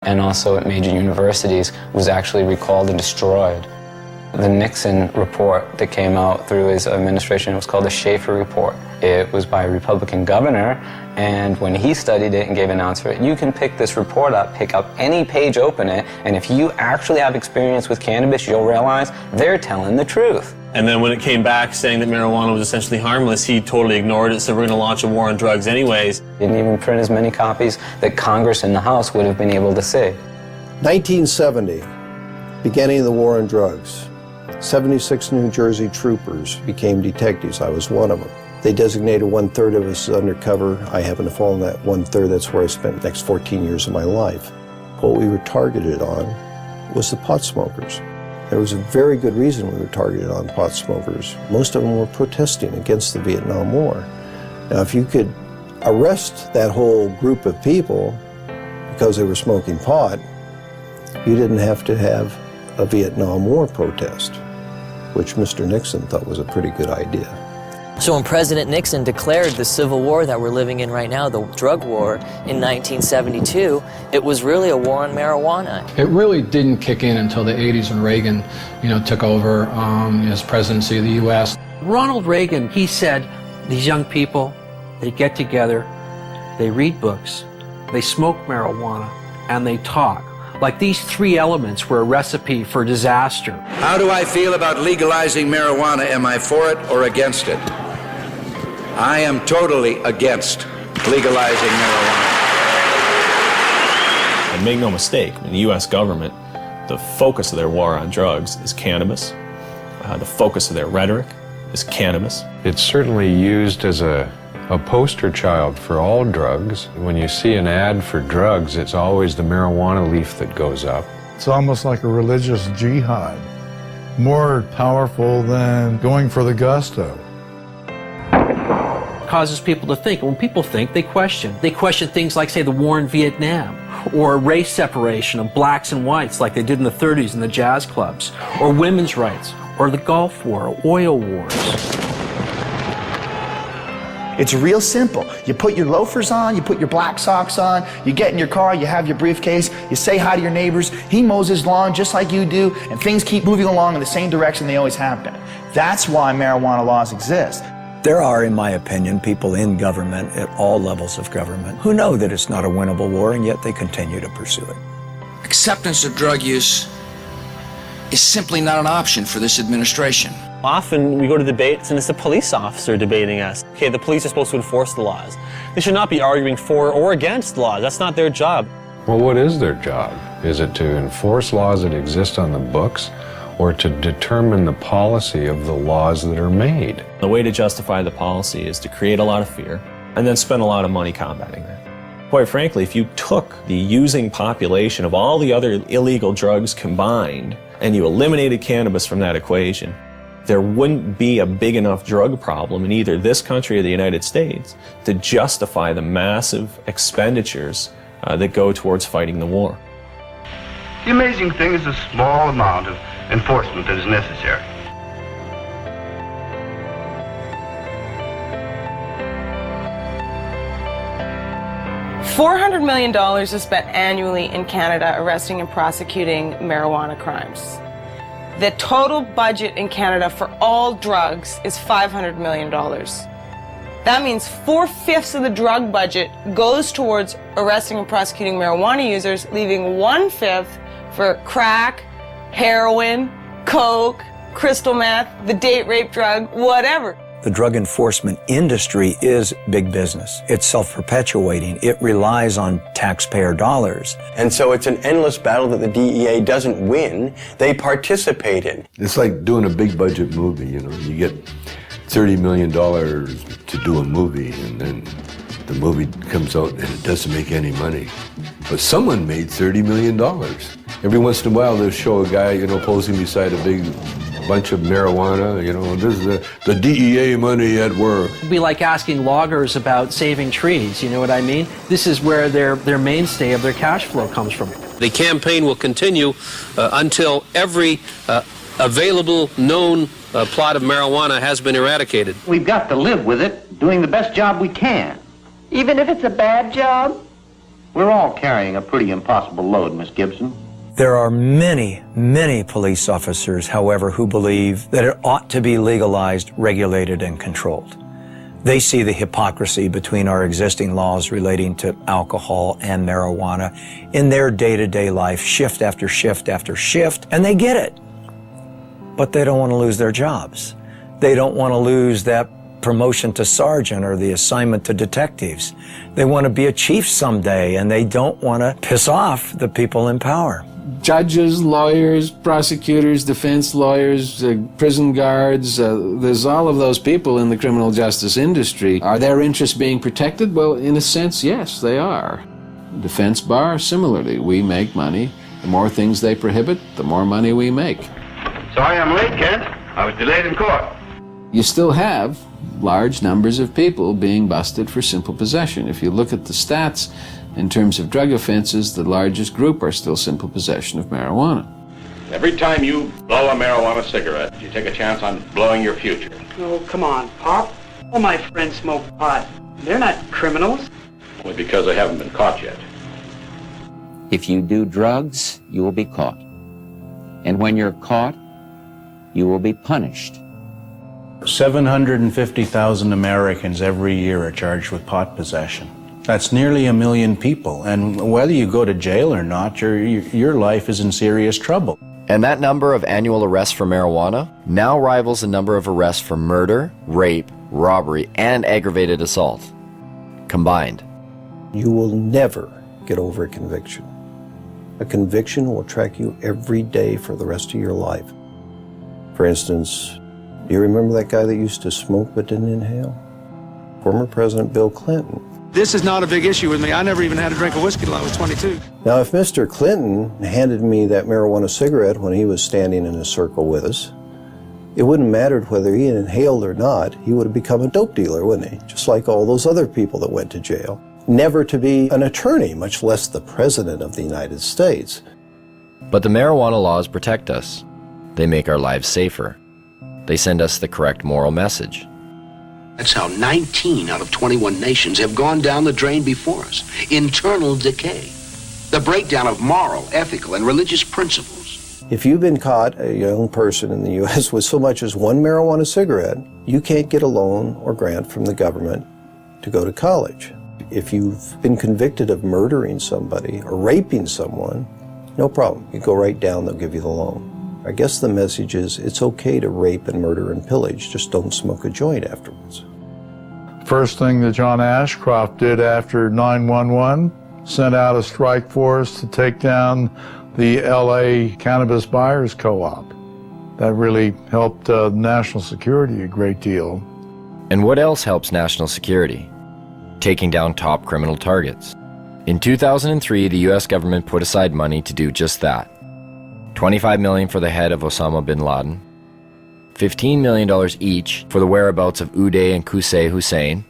and also at major universities was actually recalled and destroyed. The Nixon report that came out through his administration was called the Schaefer Report. It was by a Republican governor, and when he studied it and gave an answer, you can pick this report up, pick up any page, open it, and if you actually have experience with cannabis, you'll realize they're telling the truth. And then when it came back saying that marijuana was essentially harmless, he totally ignored it, so we're going to launch a war on drugs anyways. Didn't even print as many copies that Congress and the House would have been able to see. 1970, beginning of the war on drugs. 76 New Jersey troopers became detectives. I was one of them. They designated 1/3 of us as undercover. I happened to fall in that 1/3. That's where I spent the next 14 years of my life. What we were targeted on was the pot smokers. There was a very good reason we were targeted on pot smokers. Most of them were protesting against the Vietnam War. Now, if you could arrest that whole group of people because they were smoking pot, you didn't have to have a Vietnam War protest, which Mr. Nixon thought was a pretty good idea. So when President Nixon declared the Civil War that we're living in right now, the drug war, in 1972, it was really a war on marijuana. It really didn't kick in until the 80s when Reagan, took over his presidency of the U.S. Ronald Reagan, he said, these young people, they get together, they read books, they smoke marijuana, and they talk. Like these three elements were a recipe for disaster. How do I feel about legalizing marijuana? Am I for it or against it? I am totally against legalizing marijuana. And make no mistake, in the U.S. government, the focus of their war on drugs is cannabis. The focus of their rhetoric is cannabis. It's certainly used as a poster child for all drugs. When you see an ad for drugs, it's always the marijuana leaf that goes up. It's almost like a religious jihad, more powerful than going for the gusto. Causes people to think. When people think, they question. They question things like, say, the war in Vietnam, or race separation of blacks and whites like they did in the 30s in the jazz clubs, or women's rights, or the Gulf War, or oil wars. It's real simple. You put your loafers on, you put your black socks on, you get in your car, you have your briefcase, you say hi to your neighbors, he mows his lawn just like you do, and things keep moving along in the same direction they always have been. That's why marijuana laws exist. There are, in my opinion, people in government at all levels of government who know that it's not a winnable war, and yet they continue to pursue it. Acceptance of drug use is simply not an option for this administration. Often we go to debates and it's a police officer debating us. Okay, the police are supposed to enforce the laws. They should not be arguing for or against laws. That's not their job. Well, what is their job? Is it to enforce laws that exist on the books, or to determine the policy of the laws that are made? The way to justify the policy is to create a lot of fear and then spend a lot of money combating that. Quite frankly, if you took the using population of all the other illegal drugs combined and you eliminated cannabis from that equation, there wouldn't be a big enough drug problem in either this country or the United States to justify the massive expenditures that go towards fighting the war. The amazing thing is the small amount of enforcement that is necessary. $400 million is spent annually in Canada arresting and prosecuting marijuana crimes. The total budget in Canada for all drugs is $500 million. That means 4/5 of the drug budget goes towards arresting and prosecuting marijuana users, leaving 1/5 for crack, heroin, coke, crystal meth, the date rape drug, whatever. The drug enforcement industry is big business. It's self-perpetuating. It relies on taxpayer dollars. And so it's an endless battle that the DEA doesn't win, they participate in. It's like doing a big budget movie, you get $30 million to do a movie, and then the movie comes out and it doesn't make any money. But someone made $30 million. Every once in a while they'll show a guy, posing beside a big bunch of marijuana, this is the DEA money at work. It'd be like asking loggers about saving trees, you know what I mean? This is where their mainstay of their cash flow comes from. The campaign will continue until every available known plot of marijuana has been eradicated. We've got to live with it, doing the best job we can. Even if it's a bad job? We're all carrying a pretty impossible load, Miss Gibson. There are many, many police officers, however, who believe that it ought to be legalized, regulated, and controlled. They see the hypocrisy between our existing laws relating to alcohol and marijuana in their day-to-day life, shift after shift after shift, and they get it. But they don't want to lose their jobs. They don't want to lose that promotion to sergeant or the assignment to detectives. They want to be a chief someday, and they don't want to piss off the people in power. Judges, lawyers, prosecutors, defense lawyers, prison guards, there's all of those people in the criminal justice industry. Are their interests being protected? Well, in a sense, yes, they are. Defense bar, similarly, we make money. The more things they prohibit, the more money we make. Sorry I'm late, Kent. I was delayed in court. You still have large numbers of people being busted for simple possession. If you look at the stats, in terms of drug offenses, the largest group are still simple possession of marijuana. Every time you blow a marijuana cigarette, you take a chance on blowing your future. Oh, come on, Pop. All my friends smoke pot. They're not criminals. Only because they haven't been caught yet. If you do drugs, you will be caught. And when you're caught, you will be punished. 750,000 Americans every year are charged with pot possession. That's nearly 1 million people, and whether you go to jail or not, your life is in serious trouble. And that number of annual arrests for marijuana now rivals the number of arrests for murder, rape, robbery, and aggravated assault combined. You will never get over a conviction. A conviction will track you every day for the rest of your life. For instance, do you remember that guy that used to smoke but didn't inhale? Former President Bill Clinton. This is not a big issue with me. I never even had a drink of whiskey till I was 22. Now, if Mr. Clinton handed me that marijuana cigarette when he was standing in a circle with us, it wouldn't matter whether he inhaled or not. He would have become a dope dealer, wouldn't he? Just like all those other people that went to jail. Never to be an attorney, much less the President of the United States. But the marijuana laws protect us. They make our lives safer. They send us the correct moral message. That's how 19 out of 21 nations have gone down the drain before us. Internal decay. The breakdown of moral, ethical, and religious principles. If you've been caught, a young person in the U.S., with so much as one marijuana cigarette, you can't get a loan or grant from the government to go to college. If you've been convicted of murdering somebody or raping someone, no problem. You go right down, they'll give you the loan. I guess the message is it's okay to rape and murder and pillage, just don't smoke a joint afterwards. First thing that John Ashcroft did after 9/11, sent out a strike force to take down the LA Cannabis Buyers Co-op. That really helped national security a great deal. And what else helps national security? Taking down top criminal targets. In 2003, the US government put aside money to do just that. $25 million for the head of Osama bin Laden, $15 million each for the whereabouts of Uday and Qusay Hussein,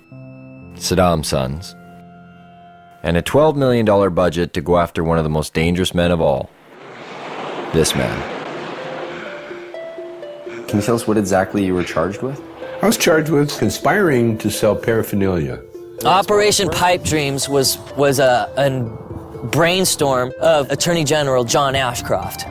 Saddam's sons, and a $12 million budget to go after one of the most dangerous men of all, this man. Can you tell us what exactly you were charged with? I was charged with conspiring to sell paraphernalia. Operation Pipe Dreams was a brainstorm of Attorney General John Ashcroft.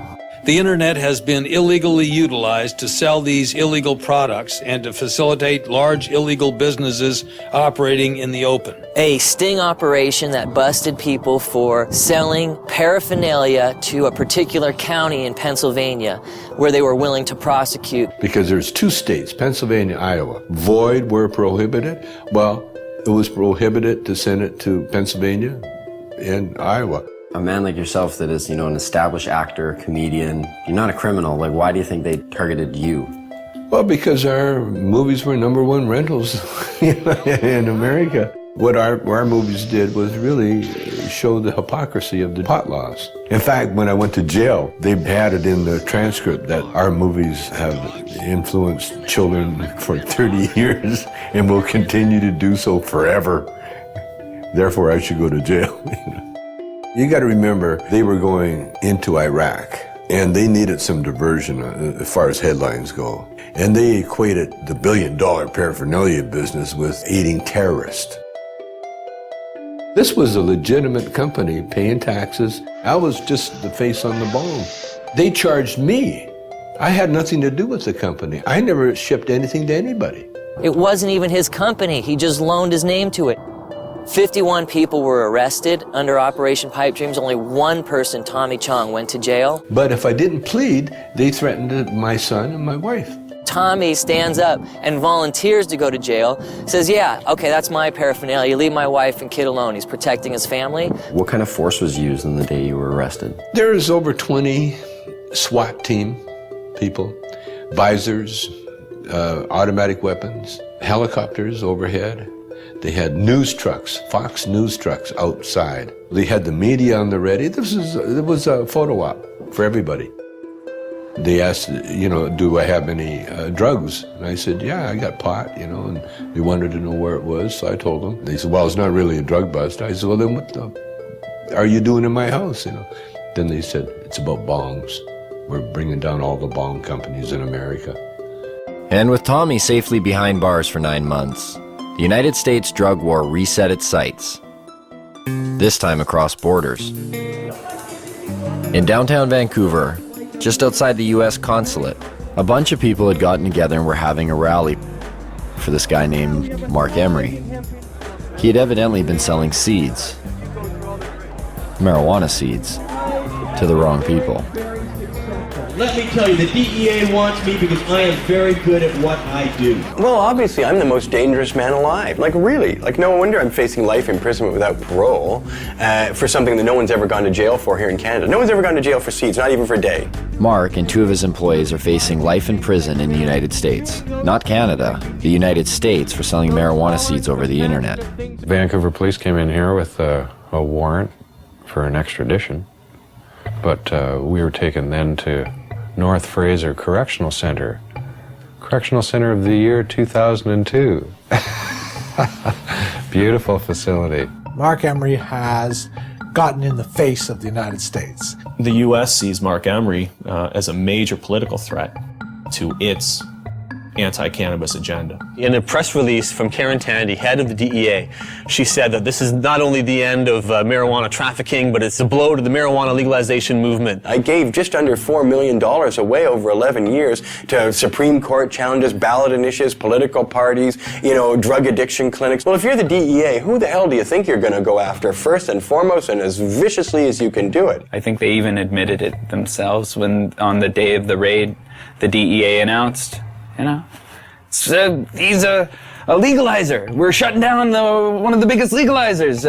The internet has been illegally utilized to sell these illegal products and to facilitate large illegal businesses operating in the open. A sting operation that busted people for selling paraphernalia to a particular county in Pennsylvania where they were willing to prosecute. Because there's 2 states, Pennsylvania, Iowa. Void were prohibited. Well, it was prohibited to send it to Pennsylvania and Iowa. A man like yourself that is, an established actor, comedian, you're not a criminal. Like, why do you think they targeted you? Well, because our movies were #1 rentals in America. What our movies did was really show the hypocrisy of the pot laws. In fact, when I went to jail, they had it in the transcript that our movies have influenced children for 30 years and will continue to do so forever. Therefore, I should go to jail. You got to remember, they were going into Iraq, and they needed some diversion as far as headlines go. And they equated the billion-dollar paraphernalia business with aiding terrorists. This was a legitimate company paying taxes. I was just the face on the bone. They charged me. I had nothing to do with the company. I never shipped anything to anybody. It wasn't even his company. He just loaned his name to it. 51 people were arrested under Operation Pipe Dreams. Only one person, Tommy Chong, went to jail. But if I didn't plead, they threatened my son and my wife. Tommy stands up and volunteers to go to jail, says, yeah, okay, that's my paraphernalia. Leave my wife and kid alone. He's protecting his family. What kind of force was used on the day you were arrested? There's over 20 SWAT team people, visors, automatic weapons, helicopters overhead. They had news trucks, Fox News trucks outside. They had the media on the ready. It was a photo op for everybody. They asked, do I have any drugs? And I said, yeah, I got pot, and they wanted to know where it was, so I told them. They said, well, it's not really a drug bust. I said, well, then what the are you doing in my house, Then they said, it's about bongs. We're bringing down all the bong companies in America. And with Tommy safely behind bars for 9 months, the United States drug war reset its sights, this time across borders. In downtown Vancouver, just outside the U.S. consulate, a bunch of people had gotten together and were having a rally for this guy named Mark Emery. He had evidently been selling seeds, marijuana seeds, to the wrong people. Let me tell you, the DEA wants me because I am very good at what I do. Well, obviously, I'm the most dangerous man alive. Like, really. Like, no wonder I'm facing life imprisonment without parole for something that no one's ever gone to jail for here in Canada. No one's ever gone to jail for seeds, not even for a day. Mark and 2 of his employees are facing life in prison in the United States. Not Canada, the United States, for selling marijuana seeds over the internet. Vancouver police came in here with a warrant for an extradition, but we were taken then to North Fraser Correctional Center. Correctional Center of the year 2002. Beautiful facility. Mark Emery has gotten in the face of the United States. The U.S. sees Mark Emery as a major political threat to its anti-cannabis agenda. In a press release from Karen Tandy, head of the DEA, she said that this is not only the end of marijuana trafficking, but it's a blow to the marijuana legalization movement. I gave just under $4 million away over 11 years to Supreme Court challenges, ballot initiatives, political parties, drug addiction clinics. Well, if you're the DEA, who the hell do you think you're going to go after first and foremost and as viciously as you can do it? I think they even admitted it themselves when on the day of the raid, the DEA announced, he's a legalizer. We're shutting down one of the biggest legalizers.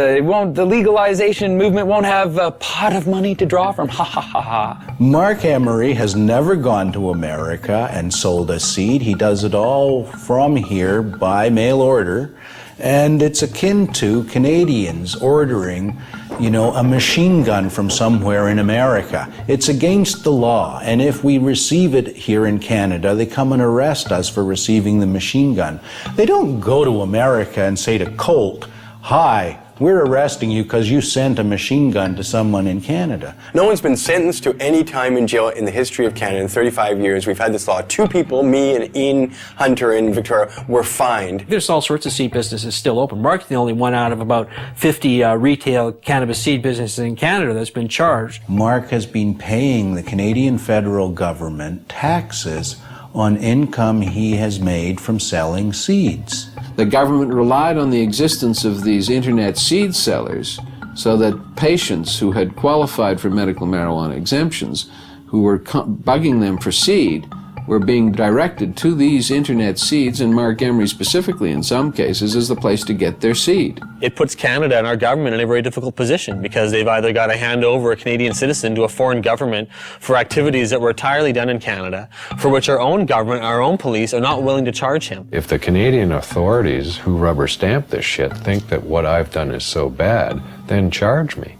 The legalization movement won't have a pot of money to draw from. Ha ha ha ha. Mark Emery has never gone to America and sold a seed. He does it all from here by mail order. And it's akin to Canadians ordering, a machine gun from somewhere in America. It's against the law. And if we receive it here in Canada, they come and arrest us for receiving the machine gun. They don't go to America and say to Colt, hi, we're arresting you because you sent a machine gun to someone in Canada. No one's been sentenced to any time in jail in the history of Canada in 35 years. We've had this law. 2 people, me and Ian Hunter in Victoria, were fined. There's all sorts of seed businesses still open. Mark's the only one out of about 50 retail cannabis seed businesses in Canada that's been charged. Mark has been paying the Canadian federal government taxes on income he has made from selling seeds. The government relied on the existence of these internet seed sellers so that patients who had qualified for medical marijuana exemptions, who were bugging them for seed, were being directed to these internet seeds, and Mark Emery specifically in some cases is the place to get their seed. It puts Canada and our government in a very difficult position because they've either got to hand over a Canadian citizen to a foreign government for activities that were entirely done in Canada, for which our own government, our own police are not willing to charge him. If the Canadian authorities who rubber stamp this shit think that what I've done is so bad, then charge me.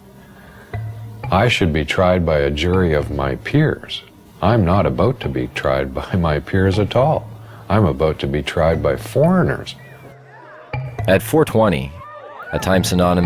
I should be tried by a jury of my peers. I'm not about to be tried by my peers at all. I'm about to be tried by foreigners. At 420, a time synonymous